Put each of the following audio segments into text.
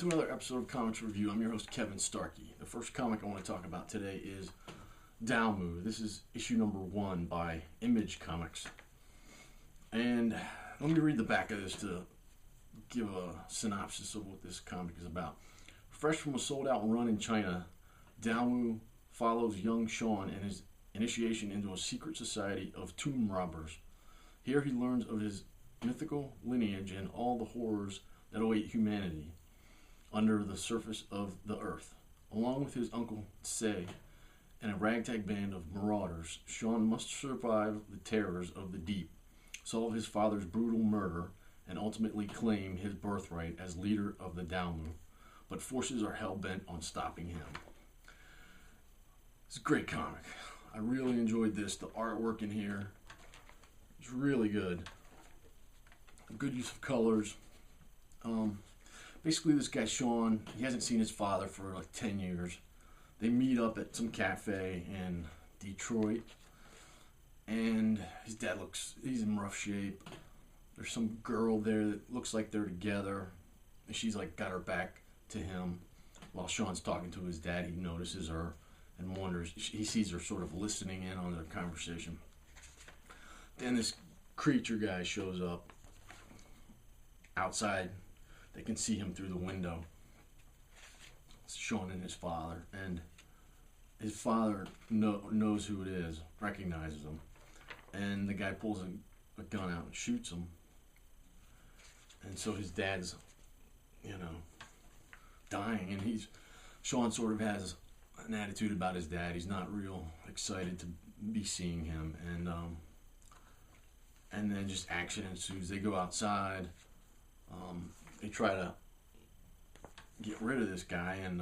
to another episode of Comics Review. I'm your host, Kevin Starkey. The first comic I want to talk about today is Daomu. This is issue number 1 by Image Comics. And let me read the back of this to give a synopsis of what this comic is about. Fresh from a sold-out run in China, Daomu follows young Sean and his initiation into a secret society of tomb robbers. Here he learns of his mythical lineage and all the horrors that await humanity under the surface of the earth. Along with his uncle Se and a ragtag band of marauders, Sean must survive the terrors of the deep, solve his father's brutal murder, and ultimately claim his birthright as leader of the Daomu. But forces are hell-bent on stopping him. It's a great comic. I really enjoyed this. The artwork in here is really good. Good use of colors. Basically, this guy Sean, he hasn't seen his father for like 10 years. They meet up at some cafe in Detroit, and his dad he's in rough shape. There's some girl there that looks like they're together, and she's like got her back to him. While Sean's talking to his dad, he notices her and wonders, he sees her sort of listening in on their conversation. Then this creature guy shows up outside. They can see him through the window. It's Sean and his father, and his father knows who it is, recognizes him, and the guy pulls a gun out and shoots him. And so his dad's, dying, and Sean sort of has an attitude about his dad. He's not real excited to be seeing him, and then just action ensues. They go outside. They try to get rid of this guy, and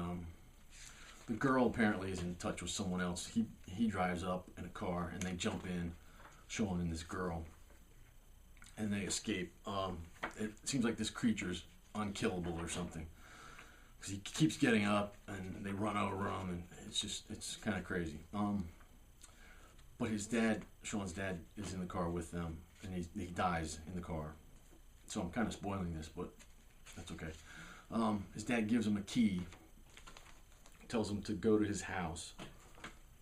the girl apparently is in touch with someone else. He drives up in a car, and they jump in, Sean and this girl, and they escape. It seems like this creature's unkillable or something, because he keeps getting up, and they run over him, and it's kind of crazy. But his dad, Sean's dad, is in the car with them, and he dies in the car. So I'm kind of spoiling this, but that's okay. His dad gives him a key, tells him to go to his house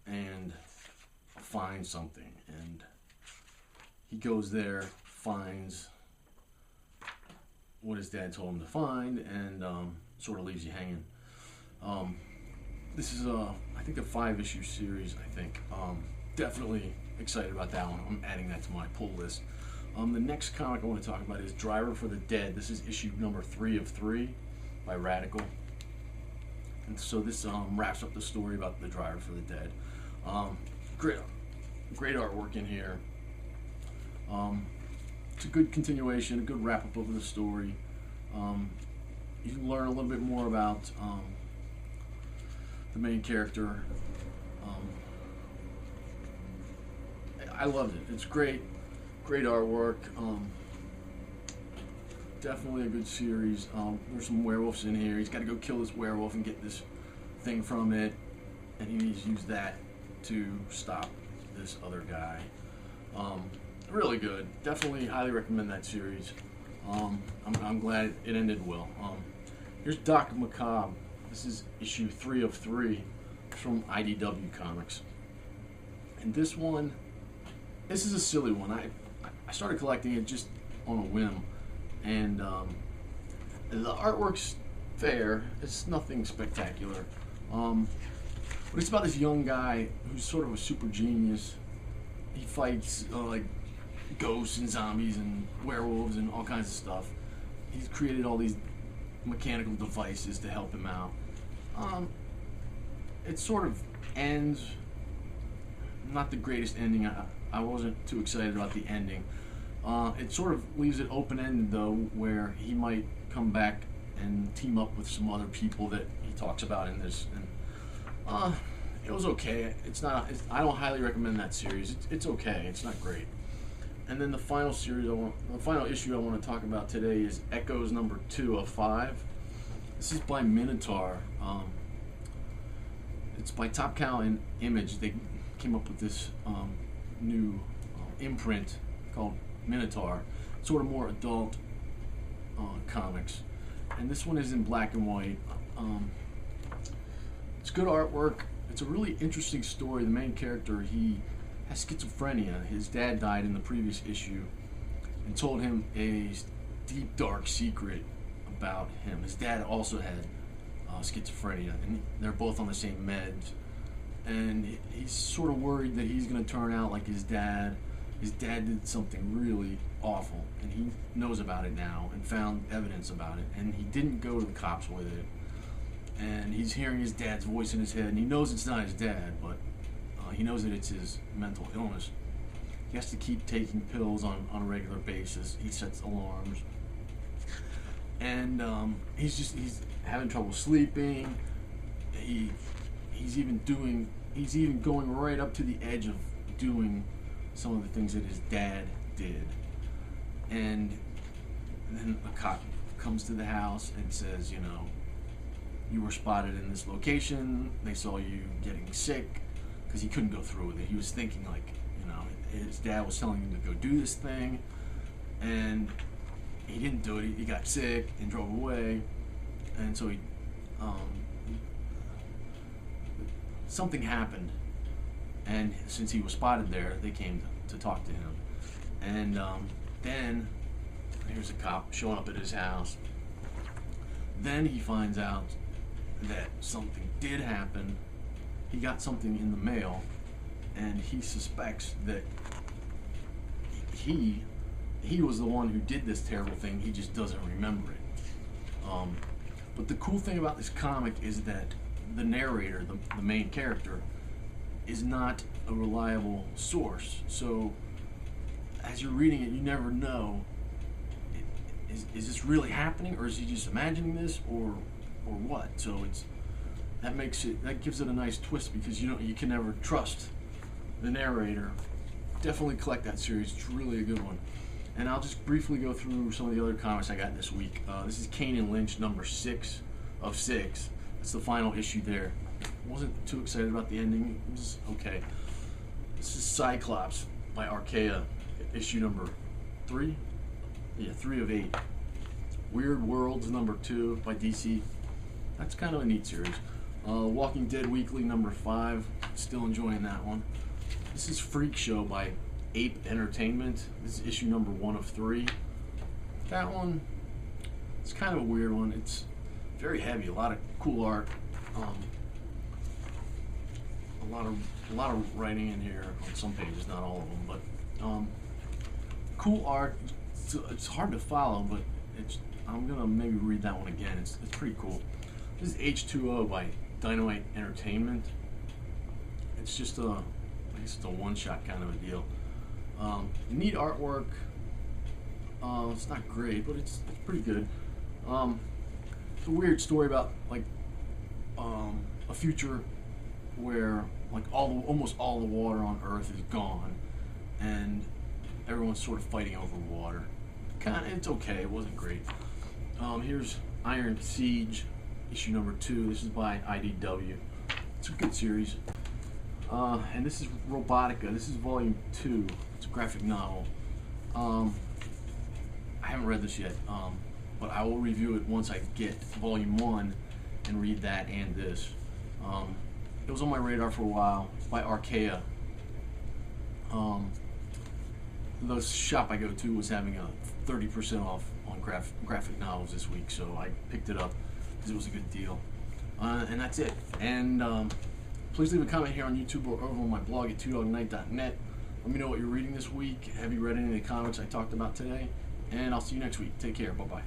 and find something. And he goes there, finds what his dad told him to find, and sort of leaves you hanging. This is, I think, a 5-issue series, I think. Definitely excited about that one. I'm adding that to my pull list. The next comic I want to talk about is Driver for the Dead. This is issue number 3 of 3 by Radical. And so this wraps up the story about the Driver for the Dead. Great artwork in here. It's a good continuation, a good wrap-up of the story. You can learn a little bit more about the main character. I loved it. It's great. Great artwork. Definitely a good series. There's some werewolves in here. He's got to go kill this werewolf and get this thing from it, and he needs to use that to stop this other guy. Really good. Definitely highly recommend that series. I'm glad it ended well. Here's Doc Macabre. This is issue 3 of 3 from IDW Comics. And this is a silly one. I started collecting it just on a whim, and the artwork's fair. It's nothing spectacular, but it's about this young guy who's sort of a super genius. He fights like ghosts and zombies and werewolves and all kinds of stuff. He's created all these mechanical devices to help him out. It sort of ends, not the greatest ending. I wasn't too excited about the ending. It sort of leaves it open-ended, though, where he might come back and team up with some other people that he talks about in this. And it was okay. I don't highly recommend that series. It's okay. It's not great. And then the final issue I want to talk about today is Echoes number 2 of 5. This is by Minotaur. It's by Top Cow and Image. They came up with this new imprint called Minotaur, sort of more adult comics, and this one is in black and white. It's good artwork. It's a really interesting story. The main character, he has schizophrenia. His dad died in the previous issue and told him a deep, dark secret about him. His dad also had schizophrenia, and they're both on the same meds. And he's sort of worried that he's going to turn out like his dad. His dad did something really awful, and he knows about it now and found evidence about it, and he didn't go to the cops with it. And he's hearing his dad's voice in his head, and he knows it's not his dad, but he knows that it's his mental illness. He has to keep taking pills on a regular basis. He sets alarms, and he's having trouble sleeping. He's even going right up to the edge of doing some of the things that his dad did. And then a cop comes to the house and says, you were spotted in this location. They saw you getting sick, because he couldn't go through with it. He was thinking his dad was telling him to go do this thing, and he didn't do it. He got sick and drove away, and so something happened, and since he was spotted there, they came to talk to him. And then here's a cop showing up at his house. Then he finds out that something did happen. He got something in the mail, and he suspects that he was the one who did this terrible thing. He just doesn't remember it. But the cool thing about this comic is that the narrator, the main character, is not a reliable source. So as you're reading it, you never know, is this really happening, or is he just imagining this, or what? So that gives it a nice twist, because you can never trust the narrator. Definitely collect that series. It's really a good one. And I'll just briefly go through some of the other comics I got this week. This is Kane and Lynch number 6 of 6. It's the final issue there. Wasn't too excited about the ending. It was okay. This is Cyclops by Archaea, issue number 3. Yeah, 3 of 8. Weird Worlds number 2 by DC. That's kind of a neat series. Walking Dead Weekly number 5. Still enjoying that one. This is Freak Show by Ape Entertainment. This is issue number 1 of 3. That one, it's kind of a weird one. It's very heavy. A lot of cool art. A lot of writing in here on some pages, not all of them, but cool art. It's hard to follow, but I'm gonna maybe read that one again. It's pretty cool. This is H2O by Dynamite Entertainment. It's just a one-shot kind of a deal. Neat artwork. It's not great, but it's pretty good. It's a weird story about a future where almost all the water on Earth is gone, and everyone's sort of fighting over water. It's okay. It wasn't great. Here's Iron Siege, issue number 2. This is by IDW. It's a good series. And this is Robotica. This is volume 2. It's a graphic novel. I haven't read this yet, but I will review it once I get volume 1 and read that and this. It was on my radar for a while. It's by Archaea. The shop I go to was having a 30% off on graphic novels this week, so I picked it up because it was a good deal. And that's it. And please leave a comment here on YouTube or over on my blog at twodognight.net. Let me know what you're reading this week. Have you read any of the comics I talked about today? And I'll see you next week. Take care. Bye-bye.